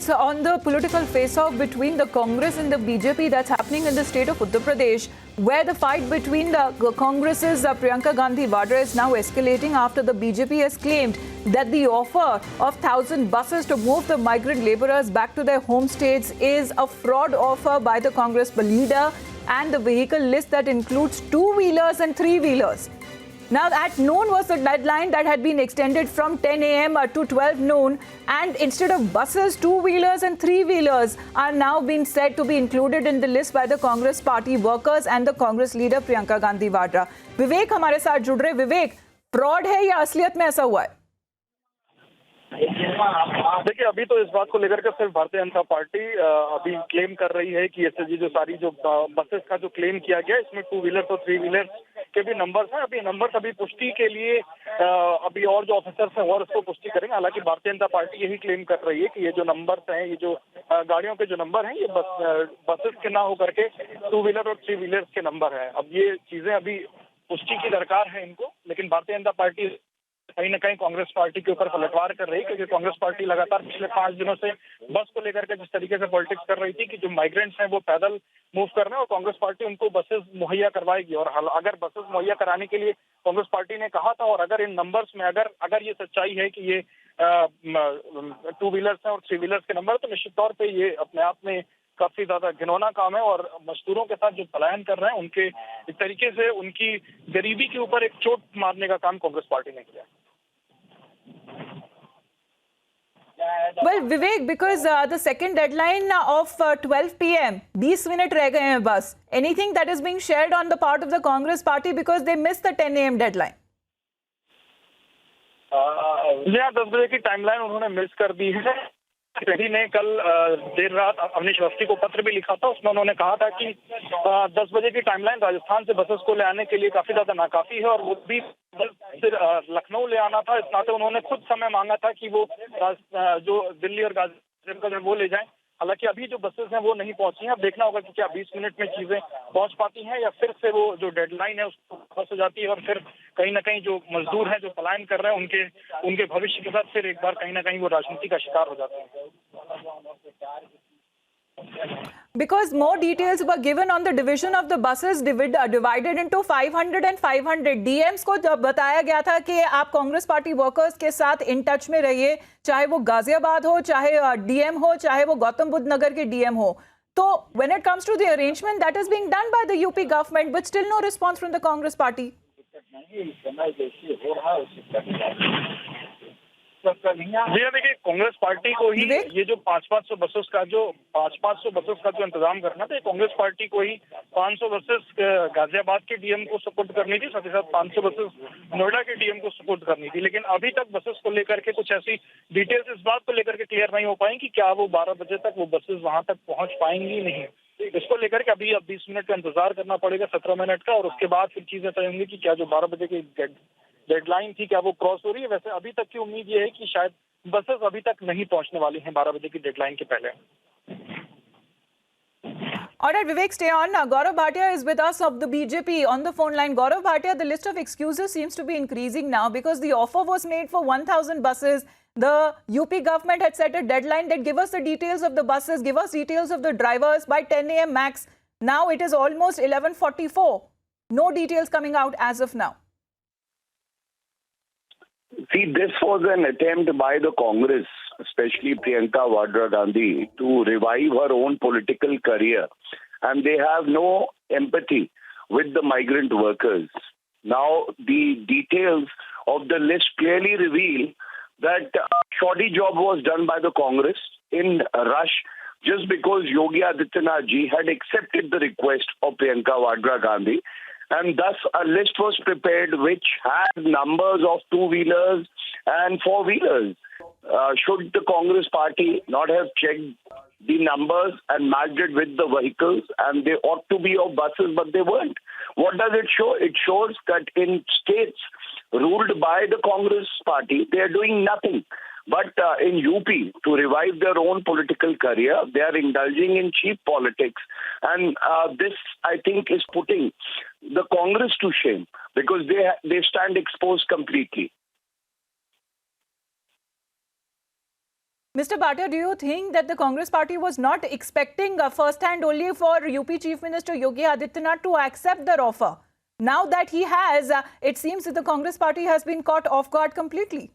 updates on the political face-off between the Congress and the BJP that's happening in the state of Uttar Pradesh, where the fight between the Congress's Priyanka Gandhi Vadra is now escalating after the BJP has claimed that the offer of 1,000 buses to move the migrant laborers back to their home states is a fraud offer by the Congress leader, and the vehicle list that includes two-wheelers and three-wheelers. Now, at noon was the deadline that had been extended from 10 a.m. to 12 noon, and instead of buses, two-wheelers and three-wheelers are now being said to be included in the list by the Congress party workers and the Congress leader Priyanka Gandhi Vadra. विवेक हमारे साथ जुड़ रहे। विवेक, fraud है या असलियत में ऐसा हुआ है? देखिए, अभी तो इस बात को लेकर के सिर्फ भारतीय जनता पार्टी अभी क्लेम कर रही है कि ये जो सारी जो बसेस का जो क्लेम किया गया, इसमें टू व्हीलर और थ्री व्हीलर के भी नंबर्स हैं। अभी नंबर्स अभी पुष्टि के लिए अभी और जो ऑफिसर्स हैं और उसको पुष्टि करेंगे। हालांकि भारतीय जनता पार्टी यही क्लेम कर रही है कि ये जो नंबर्स हैं, ये जो गाड़ियों के जो नंबर हैं, ये बसेस के ना होकर के टू व्हीलर और थ्री व्हीलर के नंबर है। अब ये चीजें अभी पुष्टि की दरकार है इनको, लेकिन भारतीय जनता पार्टी कहीं ना कहीं कांग्रेस पार्टी के ऊपर पलटवार कर रही है, क्योंकि कांग्रेस पार्टी लगातार पिछले 5 दिनों से बस को लेकर के जिस तरीके से पॉलिटिक्स कर रही थी कि जो माइग्रेंट्स हैं वो पैदल मूव कर रहे हैं और कांग्रेस पार्टी उनको बसेस मुहैया करवाएगी। और अगर बसेस मुहैया कराने के लिए कांग्रेस पार्टी ने कहा था, और अगर इन नंबर्स में अगर ये सच्चाई है कि ये टू व्हीलर्स हैं और थ्री व्हीलर्स के नंबर, तो निश्चित तौर पर ये अपने आप में काफी ज्यादा घिनौना काम है। और मजदूरों के साथ जो पलायन कर रहे हैं, उनके इस तरीके से उनकी गरीबी के ऊपर एक चोट मारने का काम कांग्रेस पार्टी ने किया। Well, Vivek, because the second deadline of 12 p.m. 20 minutes रह गए हैं बस. Anything that is being shared on the part of the Congress party because they missed the 10 a.m. deadline? 10 बजे की टाइमलाइन उन्होंने मिस कर दी है। रेड्डी ने कल देर रात अवनीश अवस्थी को पत्र भी लिखा था, उसमें उन्होंने कहा था कि 10 बजे की टाइमलाइन राजस्थान से बसेस को ले आने के लिए काफी ज्यादा नाकाफी है, और वो भी फिर लखनऊ ले आना था। इस नाते उन्होंने खुद समय मांगा था कि वो जो दिल्ली और गाजियाबाद वो ले जाएं। हालांकि अभी जो बसेस हैं वो नहीं पहुंची हैं। अब देखना होगा कि क्या 20 मिनट में चीजें पहुंच पाती हैं या फिर से वो जो डेडलाइन है उसको फंस हो जाती है, और फिर कहीं ना कहीं जो मजदूर हैं जो पलायन कर रहे हैं उनके भविष्य के साथ फिर एक बार कहीं ना कहीं वो राजनीति का शिकार हो जाते हैं। Because more details were given on the division of the buses divided into 500 and 500. DMs को जब बताया गया था कि आप कांग्रेस पार्टी वर्कर्स के साथ इन टच में रहिए, चाहे वो गाजियाबाद हो, चाहे डीएम हो, चाहे वो गौतम बुद्ध नगर के डीएम हो। तो when it comes to the arrangement that is being done by the UP government, but still no response from the Congress party. जी देखिए, कांग्रेस पार्टी को ही ये जो 500 बसेस का जो इंतजाम करना था, कांग्रेस पार्टी को ही 500 बसेस गाजियाबाद के डीएम को सपोर्ट करनी थी, साथ ही साथ 500 बसेस नोएडा के डीएम को सपोर्ट करनी थी। लेकिन अभी तक बसेस को लेकर के कुछ ऐसी डिटेल्स इस बात को लेकर के क्लियर नहीं हो पाई कि क्या वो 12 बजे तक वो बसेस वहां तक पहुंच पाएंगी नहीं। इसको लेकर के अभी 20 मिनट का इंतजार करना पड़ेगा, 17 मिनट का, और उसके बाद फिर चीजें तय होंगी कि क्या जो 12 बजे की डेडलाइन थी क्या वो क्रॉस हो रही है। वैसे अभी तक की उम्मीद ये है कि शायद बसेस अभी तक नहीं पहुंचने वाली हैं 12 बजे की डेडलाइन के पहले। All right, Vivek, stay on. Gaurav Bhatia is with us of the BJP on the phone line. Gaurav Bhatia, the list of excuses seems to be increasing now because the offer was made for 1,000 buses. The UP government had set a deadline that give us the details of the buses, give us details of the drivers by 10 a.m. max. Now it is almost 11:44. No details coming out as of now. See, this was an attempt by the Congress, especially Priyanka Vadra Gandhi, to revive her own political career. And they have no empathy with the migrant workers. Now, the details of the list clearly reveal that a shoddy job was done by the Congress in a rush, just because Yogi Adityanath ji had accepted the request of Priyanka Vadra Gandhi. And thus a list was prepared which had numbers of two-wheelers and four-wheelers. Should the Congress party not have checked the numbers and matched it with the vehicles, and they ought to be of buses, but they weren't. What does it show? It shows that in states ruled by the Congress party, they are doing nothing. But in UP, to revive their own political career, they are indulging in cheap politics. And this, I think, is putting the Congress to shame because they stand exposed completely. Mr. Bhatia, do you think that the Congress party was not expecting first-hand only for UP Chief Minister Yogi Adityanath to accept their offer? Now that he has, it seems that the Congress party has been caught off guard completely.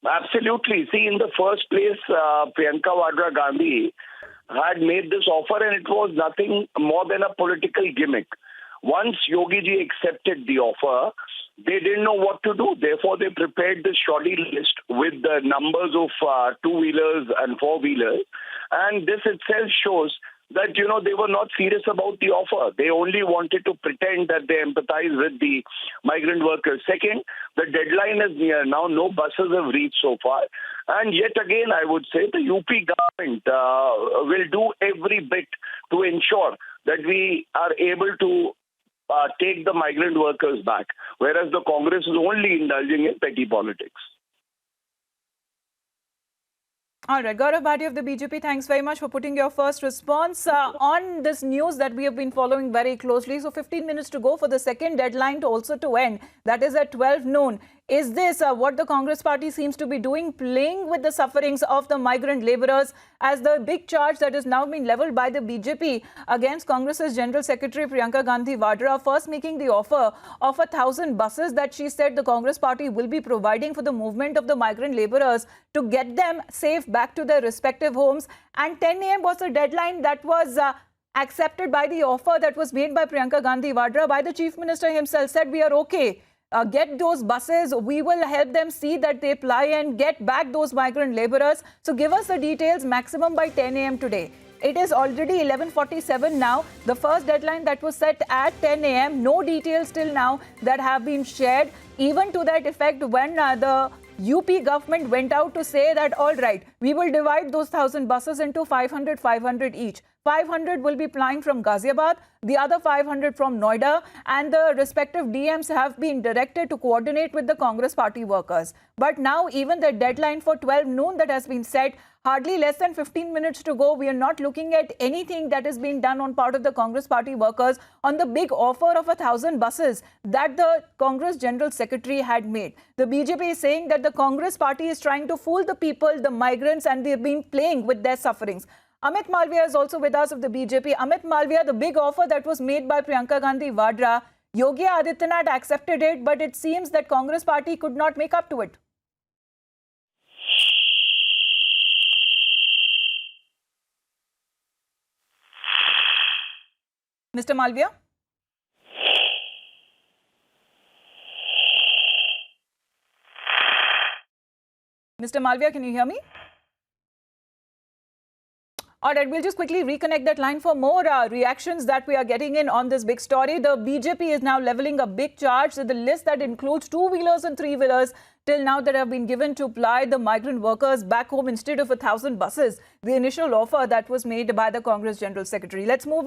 Absolutely. See, in the first place, Priyanka Vadra Gandhi had made this offer and it was nothing more than a political gimmick. Once Yogi ji accepted the offer, they didn't know what to do. Therefore, they prepared this shoddy list with the numbers of two-wheelers and four-wheelers. And this itself shows that, they were not serious about the offer. They only wanted to pretend that they empathize with the migrant workers. Second, the deadline is near now. No buses have reached so far. And yet again, I would say the UP government will do every bit to ensure that we are able to take the migrant workers back, whereas the Congress is only indulging in petty politics. All right, Gaurav Bhatia of the BJP, thanks very much for putting your first response on this news that we have been following very closely. So 15 minutes to go for the second deadline to end. That is at 12 noon. Is this what the Congress party seems to be doing, playing with the sufferings of the migrant laborers, as the big charge that has now been leveled by the BJP against Congress's General Secretary Priyanka Gandhi Vadra, first making the offer of 1,000 buses that she said the Congress party will be providing for the movement of the migrant laborers to get them safe back to their respective homes. And 10 a.m. was the deadline that was accepted by the offer that was made by Priyanka Gandhi Vadra, by the Chief Minister himself, said we are okay. Get those buses, we will help them see that they ply and get back those migrant laborers. So give us the details, maximum by 10 a.m. today. It is already 11:47 now. The first deadline that was set at 10 a.m. No details till now that have been shared. Even to that effect, when the UP government went out to say that, all right, we will divide those 1,000 buses into 500 each. 500 will be plying from Ghaziabad, the other 500 from Noida, and the respective DMs have been directed to coordinate with the Congress party workers. But now even the deadline for 12 noon that has been set, hardly less than 15 minutes to go. We are not looking at anything that is being done on part of the Congress party workers on the big offer of 1,000 buses that the Congress General Secretary had made. The BJP is saying that the Congress party is trying to fool the people, the migrants, and they've been playing with their sufferings. Amit Malviya is also with us of the BJP. Amit Malviya, the big offer that was made by Priyanka Gandhi Vadra, Yogi Adityanath accepted it, but it seems that Congress party could not make up to it. Mr. Malviya? Mr. Malviya, can you hear me? All right, we'll just quickly reconnect that line for more reactions that we are getting in on this big story. The BJP is now leveling a big charge. So the list that includes two-wheelers and three-wheelers till now that have been given to ply the migrant workers back home instead of 1,000 buses. The initial offer that was made by the Congress General Secretary. Let's move on.